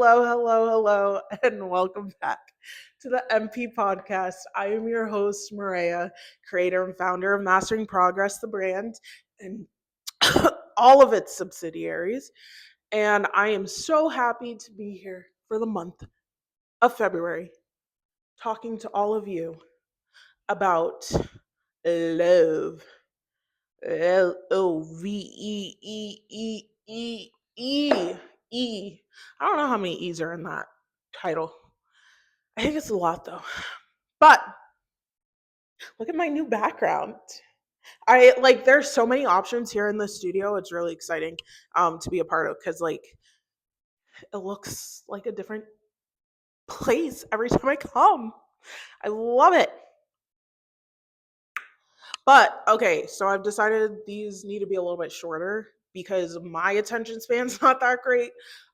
hello, and welcome back to the MP podcast. I am your host, Moraya, creator and founder of Mastering Progress, the brand, and all of its subsidiaries. And I am so happy to be here for the month of February, talking to all of you about love. Love. I don't know how many E's are in that title. I think it's a lot though. But look at my new background. I like there's so many options here in the studio. It's really exciting to be a part of because like it looks like a different place every time I come. I love it. But okay, so I've decided these need to be a little bit shorter because my attention span's not that great.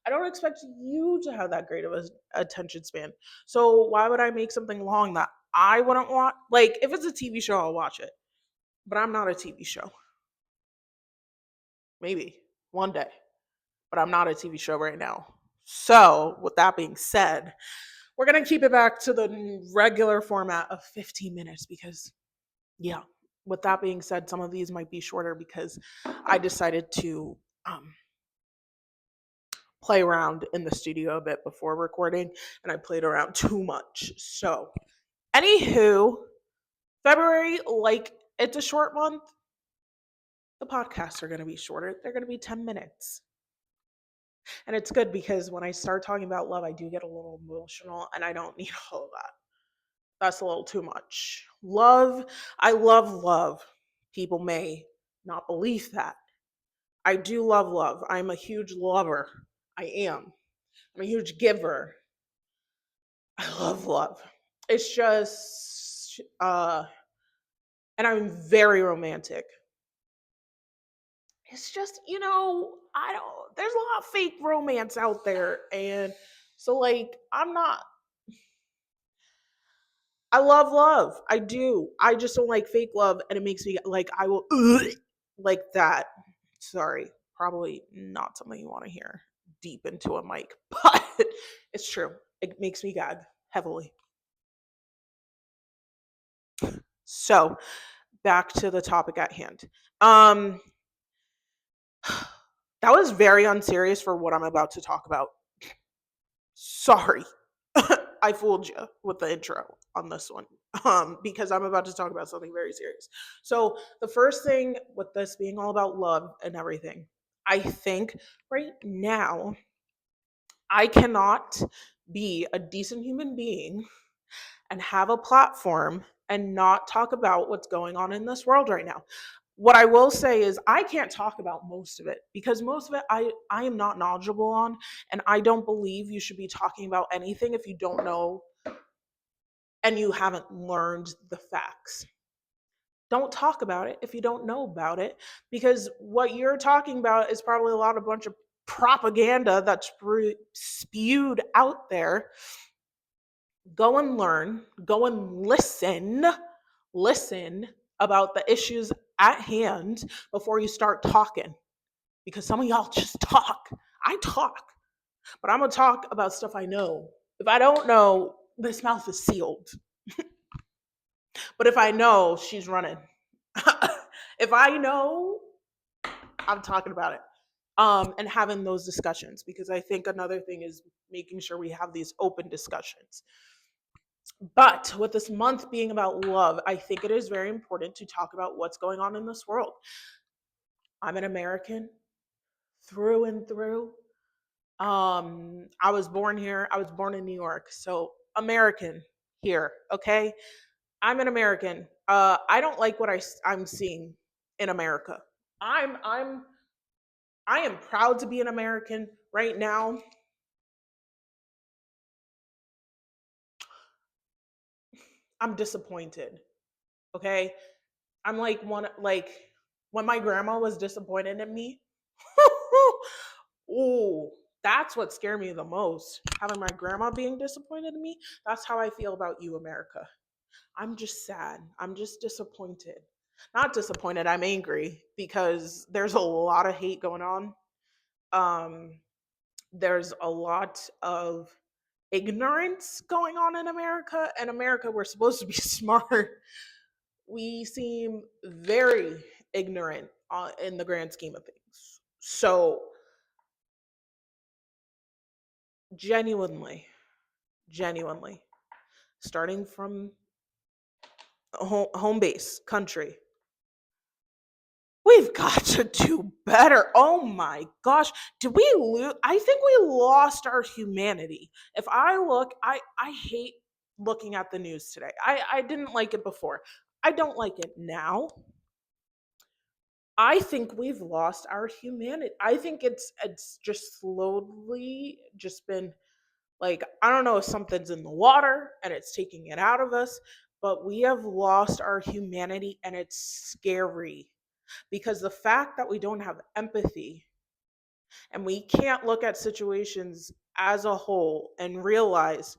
I don't expect you to have that great of a attention span. So why would I make something long that I wouldn't want? Like if it's a TV show, I'll watch it. But I'm not a TV show. Maybe one day, but I'm not a TV show right now. So, with that being said, we're going to keep it back to the regular format of 15 minutes because yeah, with that being said, some of these might be shorter because I decided to play around in the studio a bit before recording and I played around too much. So, anywho, February, like it's a short month, the podcasts are going to be shorter. They're going to be 10 minutes. And it's good because when I start talking about love, I do get a little emotional and I don't need all of that. That's a little too much. Love, I love love. People may not believe that. I do love love. I'm a huge lover. I am. I'm a huge giver. I love love. It's just and I'm very romantic. It's just, I don't there's a lot of fake romance out there and so like I'm not I love love. I do. I just don't like fake love and it makes me like I will like that. Sorry. Probably not something you want to hear deep into a mic, but it's true. It makes me gag heavily. So, back to the topic at hand. Um that was very unserious for what I'm about to talk about. Sorry. I fooled you with the intro on this one because I'm about to talk about something very serious. So, the first thing with this being all about love and everything, I think right now I cannot be a decent human being and have a platform and not talk about what's going on in this world right now. What I will say is I can't talk about most of it because most of it I am not knowledgeable on and I don't believe you should be talking about anything if you don't know and you haven't learned the facts. Don't talk about it if you don't know about it because what you're talking about is probably a lot of bunch of propaganda that's spewed out there. Go and learn, go and listen about the issues at hand before you start talking because some of y'all just talk. I talk, but I'm going to talk about stuff I know. If I don't know, this mouth is sealed. But if I know, she's running. If I know, I'm talking about it. And having those discussions because I think another thing is making sure we have these open discussions. But with this month being about love, I think it is very important to talk about what's going on in this world. I'm an American through and through. I was born here. I was born in New York, so American here. Okay, I'm an American. I don't like what I'm seeing in America. I'm I am proud to be an American right now. I'm disappointed. Okay, I'm like one like when my grandma was disappointed in me. Oh, that's what scared me the most. Having my grandma being disappointed in me. That's how I feel about you, America. I'm just sad. I'm just disappointed. Not disappointed, I'm angry because there's a lot of hate going on. Um There's a lot of ignorance going on in America. And America, we're supposed to be smart. We seem very ignorant in the grand scheme of things. So, genuinely, genuinely, starting from home base, country, we've got to do better. Oh my gosh. Did we lose? I think we lost our humanity. If I look, I hate looking at the news today. I didn't like it before. I don't like it now. I think we've lost our humanity. I think it's just slowly just been like, I don't know if something's in the water and it's taking it out of us, but we have lost our humanity and it's scary because the fact that we don't have empathy and we can't look at situations as a whole and realize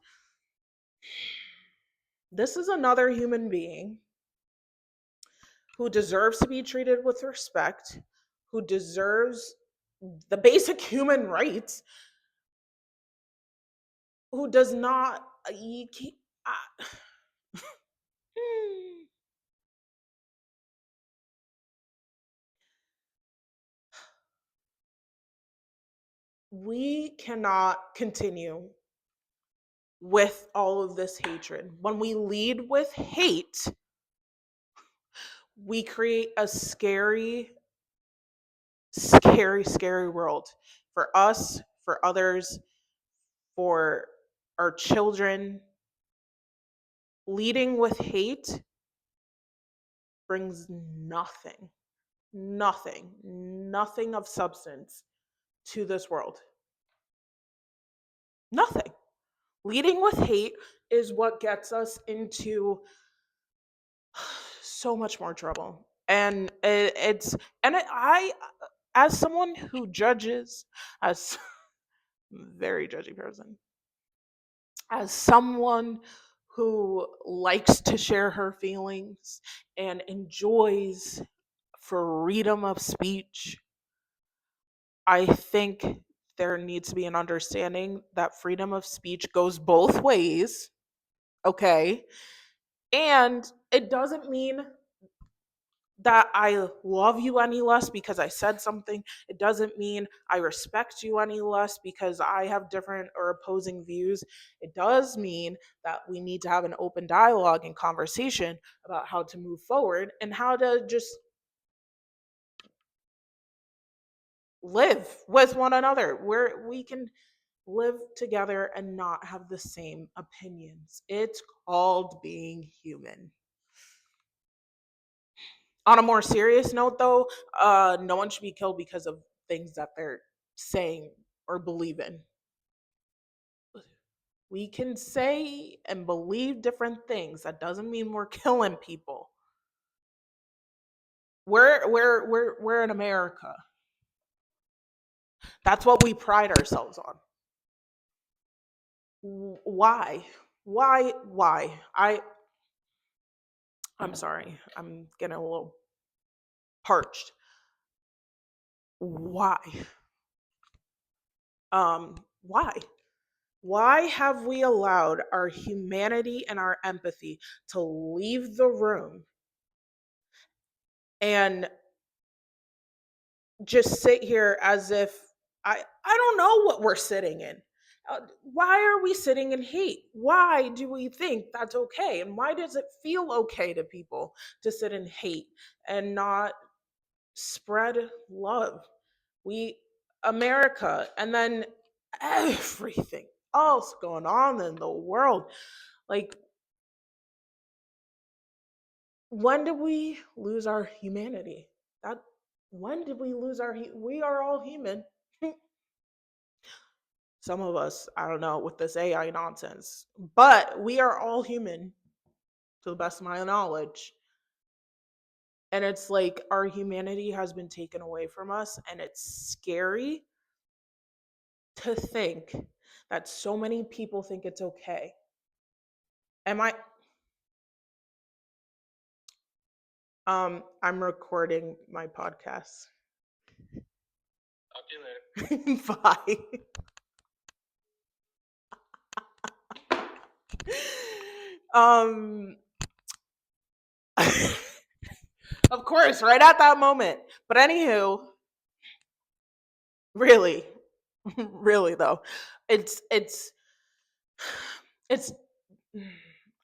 this is another human being who deserves to be treated with respect, who deserves the basic human rights, who does not you can't, uh, we cannot continue with all of this hatred. When we lead with hate, we create a scary, scary, scary world for us, for others, for our children. Leading with hate brings nothing, nothing, nothing of substance to this world. Nothing. Leading with hate is what gets us into so much more trouble. And it's, and I, as someone who judges, as very judgy person, as someone who likes to share her feelings and enjoys freedom of speech, I think there needs to be an understanding that freedom of speech goes both ways, okay? And it doesn't mean that I love you any less because I said something. It doesn't mean I respect you any less because I have different or opposing views. It does mean that we need to have an open dialogue and conversation about how to move forward and how to just live with one another where we can live together and not have the same opinions. It's called being human. On a more serious note, though, no one should be killed because of things that they're saying or believe in. We can say and believe different things. That doesn't mean we're killing people. We're in America. That's what we pride ourselves on. Why? Why? I'm sorry. I'm getting a little parched. Why? Why? Why have we allowed our humanity and our empathy to leave the room and just sit here as if I don't know what we're sitting in? Why are we sitting in hate? Why do we think that's okay? And why does it feel okay to people to sit in hate and not spread love? We, America, and then everything else going on in the world. Like, when did we lose our humanity? That when did we lose our we are all human. Some of us, I don't know, with this AI nonsense, but we are all human to the best of my knowledge. And it's like our humanity has been taken away from us, and it's scary to think that so many people think it's okay. Am I I'm recording my podcast. Talk to you later. Bye. um of course, right at that moment. But anywho, really, really though, it's it's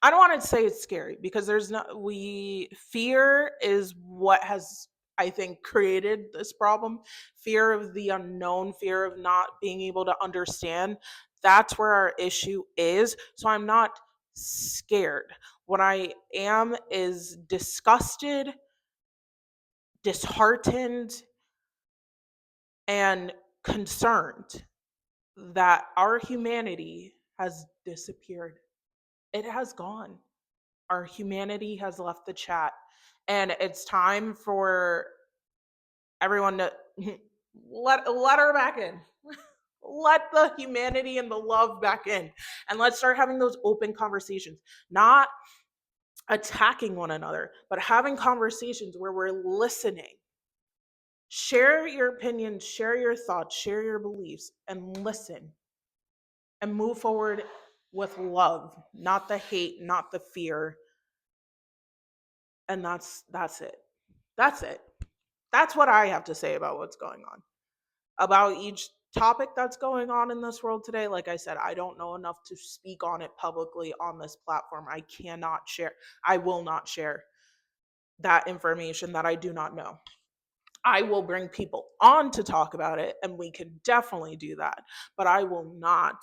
I don't want to say it's scary because there's not we fear is what has I think created this problem. Fear of the unknown, fear of not being able to understand. That's where our issue is. So I'm not scared. What I am is disgusted, disheartened, and concerned that our humanity has disappeared. It has gone. Our humanity has left the chat. And it's time for everyone to let her back in. Let the humanity and the love back in. And let's start having those open conversations. Not attacking one another, but having conversations where we're listening. Share your opinions, share your thoughts, share your beliefs, and listen and move forward with love, not the hate, not the fear. And that's it. That's it. That's what I have to say about what's going on. About each topic that's going on in this world today, like I said, I don't know enough to speak on it publicly on this platform. I cannot share. I will not share that information that I do not know. I will bring people on to talk about it, and we can definitely do that. But I will not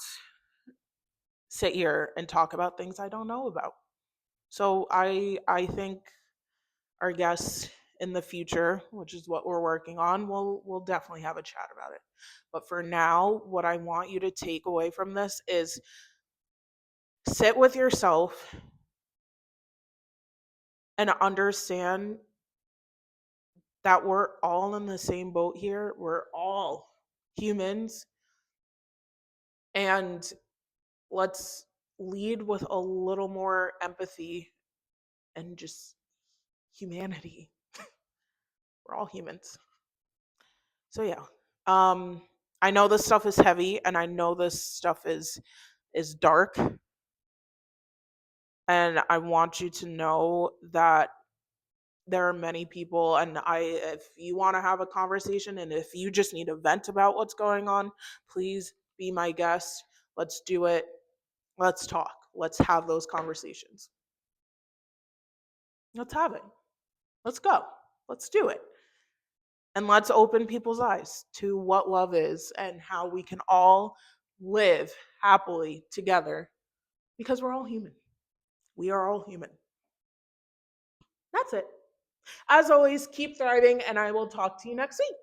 sit here and talk about things I don't know about. So I think our guests in the future, which is what we're working on, we'll definitely have a chat about it. But for now, what I want you to take away from this is sit with yourself and understand that we're all in the same boat here. We're all humans, and let's lead with a little more empathy and just humanity. We're all humans. So yeah. Um I know this stuff is heavy and I know this stuff is dark, and I want you to know that there are many people, and I if you want to have a conversation and if you just need to vent about what's going on, please be my guest. Let's do it. Let's talk. Let's have those conversations. Let's have it. Let's go. Let's do it. And let's open people's eyes to what love is and how we can all live happily together because we're all human. We are all human. That's it. As always, keep thriving, and I will talk to you next week.